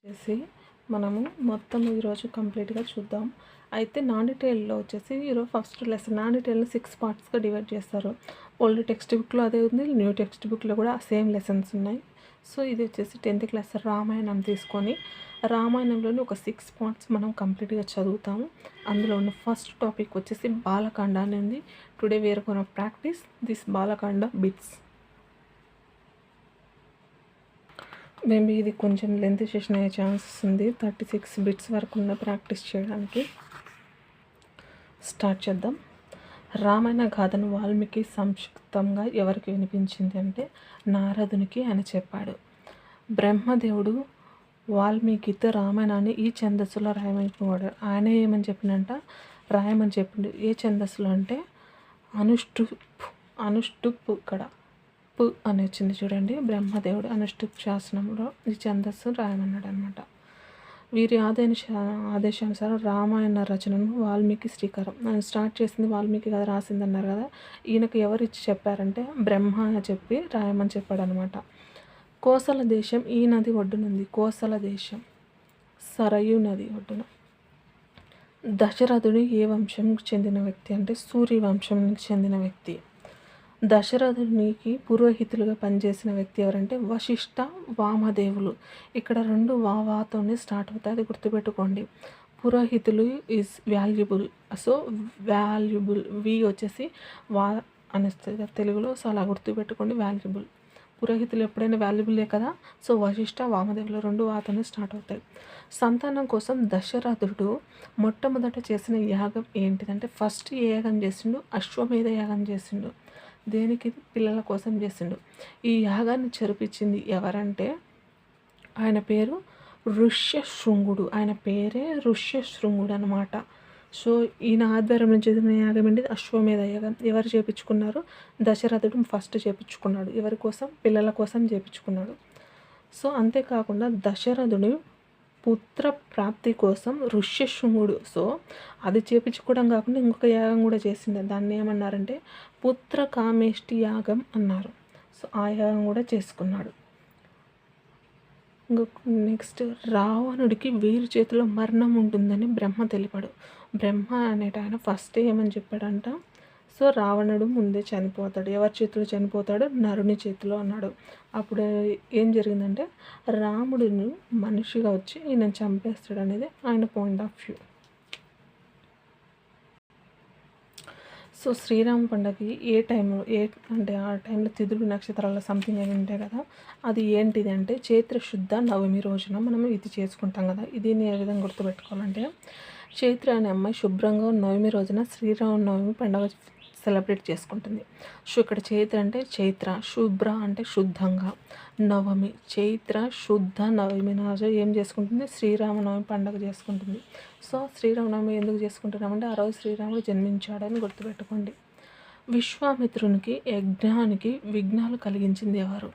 వచ్చేసి మనము మొత్తం ఈరోజు కంప్లీట్గా చూద్దాం. అయితే నాన్ డీటెయిల్లో వచ్చేసి ఈరోజు ఫస్ట్ లెసన్ నాన్ డీటెయిల్ని 6 పార్ట్స్గా డివైడ్ చేస్తారు. ఓల్డ్ టెక్స్ట్ బుక్లో అదే ఉంది, న్యూ టెక్స్ట్ బుక్లో కూడా సేమ్ లెసన్స్ ఉన్నాయి. సో ఇది వచ్చేసి 10th క్లాస్ రామాయణం తీసుకొని రామాయణంలోని ఒక 6 పార్ట్స్ మనం కంప్లీట్గా చదువుతాము. అందులో ఉన్న ఫస్ట్ టాపిక్ వచ్చేసి బాలకాండ అని ఉంది. Today we're gonna practice this Balakanda bits. Maybe ఇది కొంచెం లెంత్ సెషన్ అయ్యే ఛాన్సెస్ ఉంది. 36 బిట్స్ వరకు ఉన్న ప్రాక్టీస్ చేయడానికి స్టార్ట్ చేద్దాం. రామాయణ గాథను వాల్మీకి సంక్షిప్తంగా ఎవరికి వినిపించింది అంటే నారదునికి అని చెప్పాడు. బ్రహ్మదేవుడు వాల్మీకితో రామాయణాన్ని ఈ ఛందస్సులో రాయమని కోరాడు. ఆయన ఏమని చెప్పినంట రాయమని చెప్పిండు. ఏ ఛందస్సులో అంటే అనుష్టుప్ ఇక్కడ పు అని వచ్చింది చూడండి. బ్రహ్మదేవుడు అనుష్టుప్ శాసనంలో ఈ ఛందస్సు రాయమన్నాడు అనమాట. వీరి ఆదేశానుసారం రామాయణ రచనను వాల్మీకి శ్రీకారం స్టార్ట్ చేసింది వాల్మీకి కదా రాసింది అన్నారు కదా. ఈయనకు ఎవరు ఇచ్చి చెప్పారంటే బ్రహ్మ అని చెప్పి రాయమని చెప్పాడు అనమాట. కోసల దేశం ఈ నది ఒడ్డునుంది. కోసల దేశం సరయు నది ఒడ్డున. దశరథుడు ఏ వంశంకి చెందిన వ్యక్తి అంటే సూర్య వంశానికి చెందిన వ్యక్తి. దశరథునికి పురోహితులుగా పనిచేసిన వ్యక్తి ఎవరంటే వశిష్ఠ వామదేవులు. ఇక్కడ 2 వాతోనే స్టార్ట్ అవుతాయి, అది గుర్తుపెట్టుకోండి. పురోహితులు ఈజ్ వాల్యుబుల్. సో వాల్యుబుల్ వి వచ్చేసి వా అనేస్తుంది తెలుగులో. సో అలా గుర్తుపెట్టుకోండి, వాల్యుబుల్. పురోహితులు ఎప్పుడైనా వాల్యుబులే కదా. సో వశిష్ఠ వామదేవులు 2 వాతోనే స్టార్ట్ అవుతాయి. సంతానం కోసం దశరథుడు మొట్టమొదట చేసిన యాగం ఏంటిదంటే ఫస్ట్ ఏ యాగం చేసిండు? అశ్వమేధ యాగం చేసిండు. దేనికి? పిల్లల కోసం చేసిండు. ఈ యాగాన్ని జరిపించింది ఎవరంటే ఆయన పేరు ఋష్యశృంగుడు. ఆయన పేరే ఋష్యశృంగుడు అనమాట. సో ఈయన ఆధ్వర్యం నుంచి జరిగిన యాగం ఏంటి? అశ్వమేధ యాగం. ఎవరు చేపించుకున్నారు? దశరథుడు ఫస్ట్ చేపించుకున్నాడు. ఎవరి కోసం? పిల్లల కోసం చేపించుకున్నాడు. సో అంతేకాకుండా దశరథుడు పుత్ర ప్రాప్తి కోసం ఋష్యశృంగుడు సో అది చేపించుకోవడం కాకుండా ఇంకొక యాగం కూడా చేసింది. దాన్ని ఏమన్నారంటే పుత్ర కామేష్టి యాగం అన్నారు. సో ఆ యాగం కూడా చేసుకున్నాడు. నెక్స్ట్ రావణుడికి వీరి చేతిలో మరణం ఉంటుందని బ్రహ్మ తెలిపాడు. బ్రహ్మ అనేట ఆయన ఫస్ట్ ఏమని చెప్పాడంట, సో రావణుడు ముందే చనిపోతాడు. ఎవరి చేతిలో చనిపోతాడు? నరుని చేతిలో అన్నాడు. అప్పుడు ఏం జరిగిందంటే రాముడిని మనిషిగా వచ్చి ఈయన చంపేస్తాడు అనేది ఆయన point of view. So Srirama పండుగకి ఏ టైంలో అంటే ఆ టైంలో తిథులు నక్షత్రాల సంథింగ్ ఏమి ఉంటాయి కదా. అది ఏంటిది అంటే చైత్ర శుద్ధ నవమి రోజున మనం ఇది చేసుకుంటాం కదా. ఇది ఏ విధంగా గుర్తుపెట్టుకోవాలంటే చైత్ర అనే అమ్మాయి శుభ్రంగా నవమి రోజున శ్రీరామనవమి పండుగ సెలబ్రేట్ చేసుకుంటుంది. సో ఇక్కడ చైత్ర అంటే చైత్ర, శుభ్ర అంటే శుద్ధంగా, నవమి చైత్ర శుద్ధ నవమి రోజు ఏం చేసుకుంటుంది? శ్రీరామనవమి పండుగ చేసుకుంటుంది. సో శ్రీరామనవమి ఎందుకు చేసుకుంటున్నామంటే ఆ రోజు శ్రీరాముడు జన్మించాడని గుర్తుపెట్టుకోండి. విశ్వామిత్రునికి యజ్ఞానికి విఘ్నాలు కలిగించింది ఎవరు?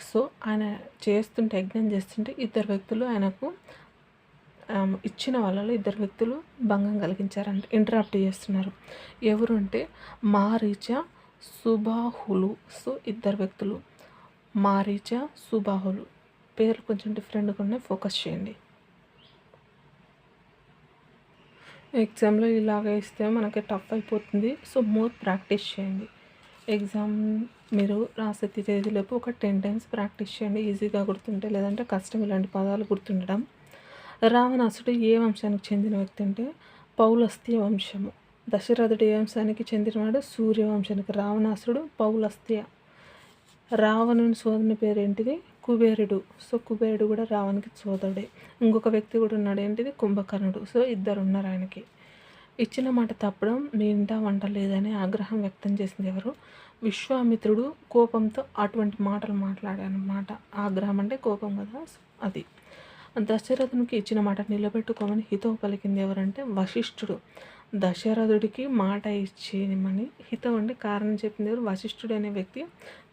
సో ఆయన యజ్ఞం చేస్తుంటే 2 వ్యక్తులు ఆయనకు ఇచ్చిన వాళ్ళలో 2 వ్యక్తులు భంగం కలిగించారంటే ఇంటరాప్ట్ చేస్తున్నారు. ఎవరు అంటే మారీచ సుబాహులు. సో 2 వ్యక్తులు మారీచ సుబాహులు. పేర్లు కొంచెం డిఫరెంట్గా ఉన్నాయి, ఫోకస్ చేయండి. ఎగ్జామ్లో ఇలాగ ఇస్తే మనకి టఫ్ అయిపోతుంది. సో మోర్ ప్రాక్టీస్ చేయండి. ఎగ్జామ్ మీరు రాసే తేదీలోపు ఒక 10 times ప్రాక్టీస్ చేయండి, ఈజీగా గుర్తుంటే. లేదంటే కష్టం ఇలాంటి పదాలు గుర్తుండడం. రావణాసుడు ఏ వంశానికి చెందిన వ్యక్తి అంటే పౌలస్త్య వంశము. దశరథుడు ఏ వంశానికి చెందినవాడు? సూర్యవంశానికి. రావణాసుడు పౌలస్త్య. రావణుని సోదరుని పేరు ఏంటిది? కుబేరుడు. సో కుబేరుడు కూడా రావణునికి సోదరుడే. ఇంకొక వ్యక్తి కూడా ఉన్నాడు, ఏంటిది? కుంభకర్ణుడు. సో 2 ఉన్నారు ఆయనకి. ఇచ్చిన మాట తప్పడం మీ ఇంట వంట లేదని ఆగ్రహం వ్యక్తం చేసింది ఎవరు? విశ్వామిత్రుడు కోపంతో అటువంటి మాటలు మాట్లాడానమాట. ఆగ్రహం అంటే కోపం కదా, అది. దశరథునికి ఇచ్చిన మాట నిలబెట్టుకోమని హితవు పలికింది ఎవరంటే వశిష్ఠుడు. దశరథుడికి మాట ఇచ్చేయమని హితవు అంటే కారణం చెప్పింది ఎవరు? వశిష్ఠుడు అనే వ్యక్తి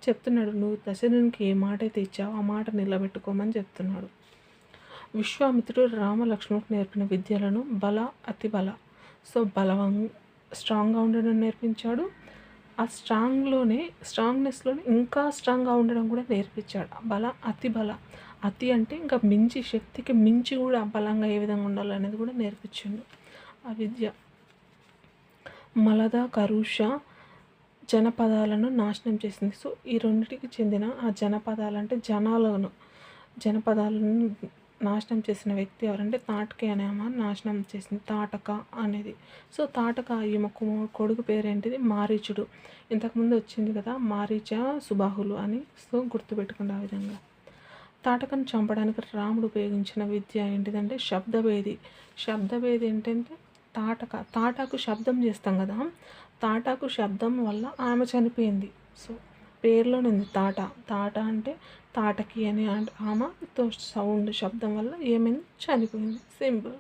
చెప్తున్నాడు, నువ్వు దశరథునికి ఏ మాట అయితే ఇచ్చావో ఆ మాట నిలబెట్టుకోమని చెప్తున్నాడు. విశ్వామిత్రుడు రామలక్ష్మణులకు నేర్పిన విద్యలను బల అతి బల. సో స్ట్రాంగ్గా ఉండడం నేర్పించాడు. ఆ స్ట్రాంగ్నెస్లోనే ఇంకా స్ట్రాంగ్గా ఉండడం కూడా నేర్పించాడు. బల అతి బల అతి అంటే ఇంకా మించి, శక్తికి మించి కూడా బలంగా ఏ విధంగా ఉండాలనేది కూడా నేర్పించిండు ఆ విద్య. మలద, కరుష జనపదాలను నాశనం చేసింది. సో ఈ రెండిటికి చెందిన ఆ జనపదాలంటే జనపదాలను నాశనం చేసిన వ్యక్తి ఎవరంటే తాటకి అనే ఆమె నాశనం చేసింది. తాటక అనేది. సో తాటక ఈమె కొడుకు పేరేంటిది? మారీచుడు. ఇంతకుముందు వచ్చింది కదా మారీచ సుబాహులు అని. సో గుర్తుపెట్టుకోండి ఆ విధంగా. తాటకను చంపడానికి రాముడు ఉపయోగించిన విద్య ఏంటిదంటే శబ్దభేది. శబ్దభేది ఏంటంటే తాటాకు శబ్దం చేస్తాం కదా, తాటాకు శబ్దం వల్ల ఆమె చనిపోయింది. సో పేరులోనే ఉంది తాట అంటే తాటకి అని ఆమెతో సౌండ్ శబ్దం వల్ల ఏమైంది? చనిపోయింది. సింపుల్.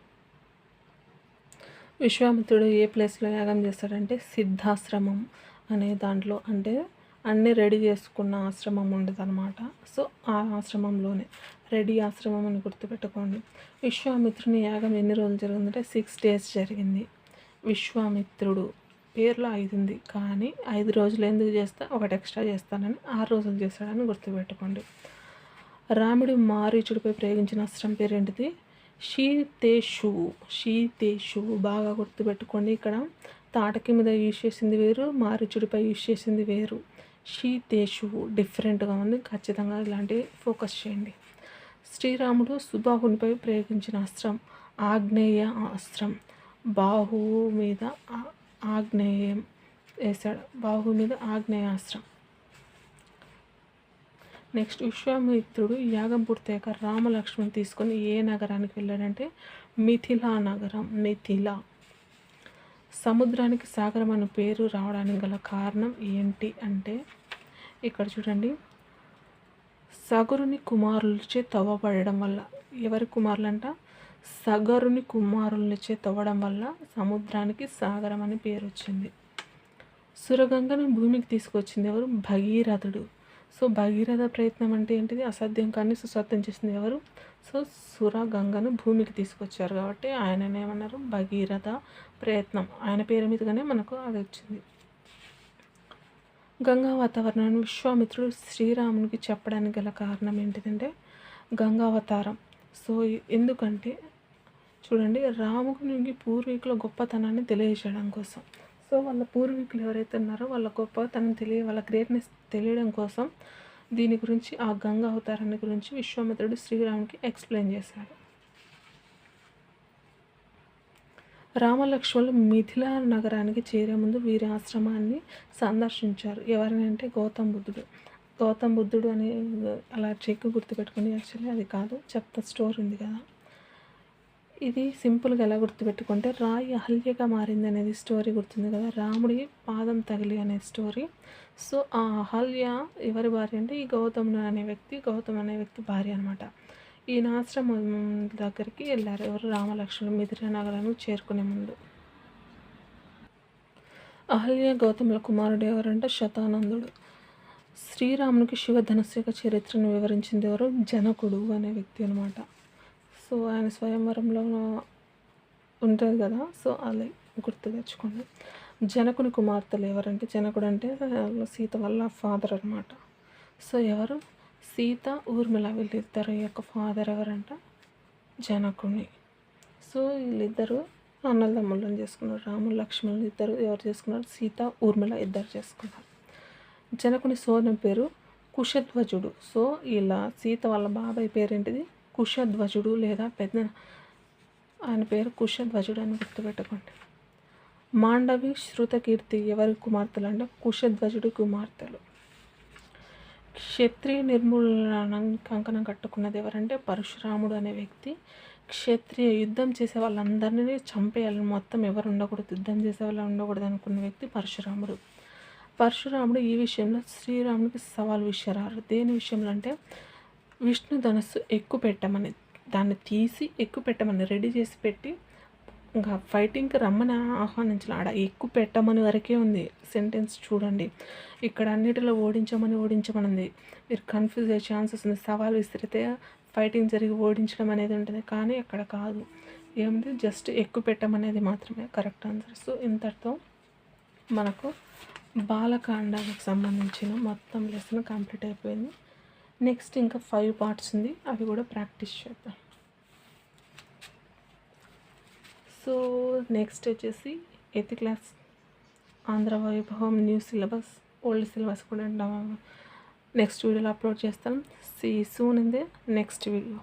విశ్వామిత్రుడు ఏ ప్లేస్లో యాగం చేస్తాడంటే సిద్ధాశ్రమం అనే దాంట్లో, అంటే అన్నీ రెడీ చేసుకున్న ఆశ్రమం ఉండదు అనమాట. సో ఆ ఆశ్రమంలోనే రెడీ ఆశ్రమం అని గుర్తుపెట్టుకోండి. విశ్వామిత్రుని యాగం ఎన్ని రోజులు జరిగిందంటే 6 days జరిగింది. విశ్వామిత్రుడు పేర్లో 5 ఉంది, కానీ 5 రోజులు ఎందుకు చేస్తా, ఒకటి ఎక్స్ట్రా చేస్తానని 6 రోజులు చేస్తాడని గుర్తుపెట్టుకోండి. రాముడు మారీచుడిపై ప్రయోగించిన అస్త్రం పేరేంటిది? శీతేషువు. బాగా గుర్తుపెట్టుకోండి. ఇక్కడ తాటకి మీద యూజ్ చేసింది వేరు, మారీచుడిపై యూజ్ చేసింది వేరు. శీతేషువు డిఫరెంట్గా ఉంది. ఖచ్చితంగా ఇలాంటివి ఫోకస్ చేయండి. శ్రీరాముడు సుబాహునిపై ప్రయోగించిన అస్త్రం ఆగ్నేయ అస్త్రం. బాహువు మీద ఆగ్నేయం వేశాడు. బాహువు మీద ఆగ్నేయాస్త్రం. నెక్స్ట్ విశ్వామిత్రుడు యాగం పూర్తయ్యాక రామలక్ష్మణ్ తీసుకొని ఏ నగరానికి వెళ్ళాడంటే మిథిలా నగరం. సముద్రానికి సాగరం అనే పేరు రావడానికి గల కారణం ఏంటి అంటే ఇక్కడ చూడండి, సగరుని కుమారులచే తవ్వబడడం వల్ల. ఎవరి కుమారులంట? సగరుని కుమారులచే తవ్వడం వల్ల సముద్రానికి సాగరం అని పేరు వచ్చింది. సురగంగను భూమికి తీసుకొచ్చింది ఎవరు? భగీరథుడు. సో భగీరథ ప్రయత్నం అంటే ఏంటిది? అసాధ్యం కానీ సుసాధ్యం చేసింది ఎవరు? సో సురగంగను భూమికి తీసుకొచ్చారు కాబట్టి ఆయననే ఏమన్నారు? భగీరథ ప్రయత్నం. ఆయన పేరు మీదుగానే మనకు అది వచ్చింది. గంగా వాతావరణాన్ని విశ్వామిత్రుడు శ్రీరామునికి చెప్పడానికి గల కారణం ఏంటిదంటే గంగావతారం. సో ఎందుకంటే చూడండి, రామునికి పూర్వీకుల గొప్పతనాన్ని తెలియజేయడం కోసం. సో వాళ్ళ పూర్వీకులు ఎవరైతే ఉన్నారో వాళ్ళ గొప్పతనం వాళ్ళ గ్రేట్నెస్ తెలియడం కోసం దీని గురించి, ఆ గంగా అవతారాన్ని గురించి విశ్వామిత్రుడు శ్రీరామునికి ఎక్స్ప్లెయిన్ చేశాడు. రామలక్ష్మణులు మిథిలా నగరానికి చేరే ముందు వీరి ఆశ్రమాన్ని సందర్శించారు. ఎవరిని అంటే గౌతమ్ బుద్ధుడు అని అలా చెక్కు గుర్తుపెట్టుకుని, యాక్చువల్లీ అది కాదు, చెప్తా స్టోరీ ఉంది కదా. ఇది సింపుల్గా ఎలా గుర్తుపెట్టుకుంటే రాయి అహల్యగా మారింది అనేది స్టోరీ గుర్తుంది కదా, రాముడి పాదం తగిలి అనే స్టోరీ. సో ఆ అహల్య ఎవరి భార్య అంటే ఈ గౌతమ్ అనే వ్యక్తి భార్య అనమాట. ఈయన ఆశ్రమం దగ్గరికి వెళ్ళారు ఎవరు? రామలక్ష్మణులు మిథిలా నగరానికి చేరుకునే ముందు. అహల్య గౌతముల కుమారుడు ఎవరంటే శతానందుడు. శ్రీరామునికి శివధనుస్సు యొక్క చరిత్రను వివరించింది ఎవరు? జనకుడు అనే వ్యక్తి అనమాట. సో ఆయన స్వయంవరంలో ఉంటుంది కదా, సో అలా గుర్తు తెచ్చుకోండి. జనకుని కుమార్తెలు ఎవరంటే, జనకుడు అంటే సీత వల్ల ఫాదర్ అనమాట. సో ఎవరు? సీత, ఊర్మిళ, వీళ్ళిద్దరు యొక్క ఫాదర్ ఎవరంట? జనకుని. సో వీళ్ళిద్దరు అన్నదమ్ములను చేసుకున్నారు. రాముడు లక్ష్మణులు ఇద్దరు ఎవరు చేసుకున్నారు? సీత, ఊర్మిళ ఇద్దరు చేసుకున్నారు. జనకుని సోదరుని పేరు కుశధ్వజుడు. సో ఇలా సీత వాళ్ళ బాబాయ్ పేరేంటిది? కుశధ్వజుడు, లేదా ఆయన పేరు కుశధ్వజుడు అని గుర్తుపెట్టుకోండి. మాండవి, శృతకీర్తి ఎవరి కుమార్తెలు అంటే కుశధ్వజుడి కుమార్తెలు. క్షత్రియ నిర్మూలన కంకణం కట్టుకున్నది ఎవరంటే పరశురాముడు అనే వ్యక్తి. క్షత్రియ యుద్ధం చేసే వాళ్ళందరినీ చంపేయాలని, మొత్తం ఎవరు ఉండకూడదు, యుద్ధం చేసే వాళ్ళు ఉండకూడదు అనుకున్న వ్యక్తి పరశురాముడు. ఈ విషయంలో శ్రీరాముడికి సవాల్ విసిరారు. దేని విషయంలో అంటే విష్ణు ధనస్సు ఎక్కుపెట్టమని, దాన్ని తీసి ఎక్కుపెట్టమని రెడీ చేసి పెట్టి ఇంకా ఫైటింగ్కి రమ్మని ఆహ్వానించాలి. ఆడ ఎక్కుపెట్టమని వరకే ఉంది సెంటెన్స్. చూడండి, ఇక్కడ అన్నిటిలో ఓడించమనింది. మీరు కన్ఫ్యూజ్ అయ్యే ఛాన్సెస్ ఉంది. సవాల్ విసిరితే ఫైటింగ్ జరిగి ఓడించడం అనేది ఉంటుంది, కానీ అక్కడ కాదు. ఏముంది? జస్ట్ ఎక్కుపెట్టమనేది మాత్రమే కరెక్ట్ ఆన్సర్. సో ఇంతటితో మనకు బాలకాండకు సంబంధించిన మొత్తం లెసన్ కంప్లీట్ అయిపోయింది. నెక్స్ట్ ఇంకా 5 పార్ట్స్ ఉంది, అవి కూడా ప్రాక్టీస్ చేద్దాం. సో నెక్స్ట్ వచ్చేసి 8th class Andhra Vaibhavam new syllabus, old syllabus కూడా నెక్స్ట్ వీడియోలో అప్లోడ్ చేస్తాను. See soon in the next video.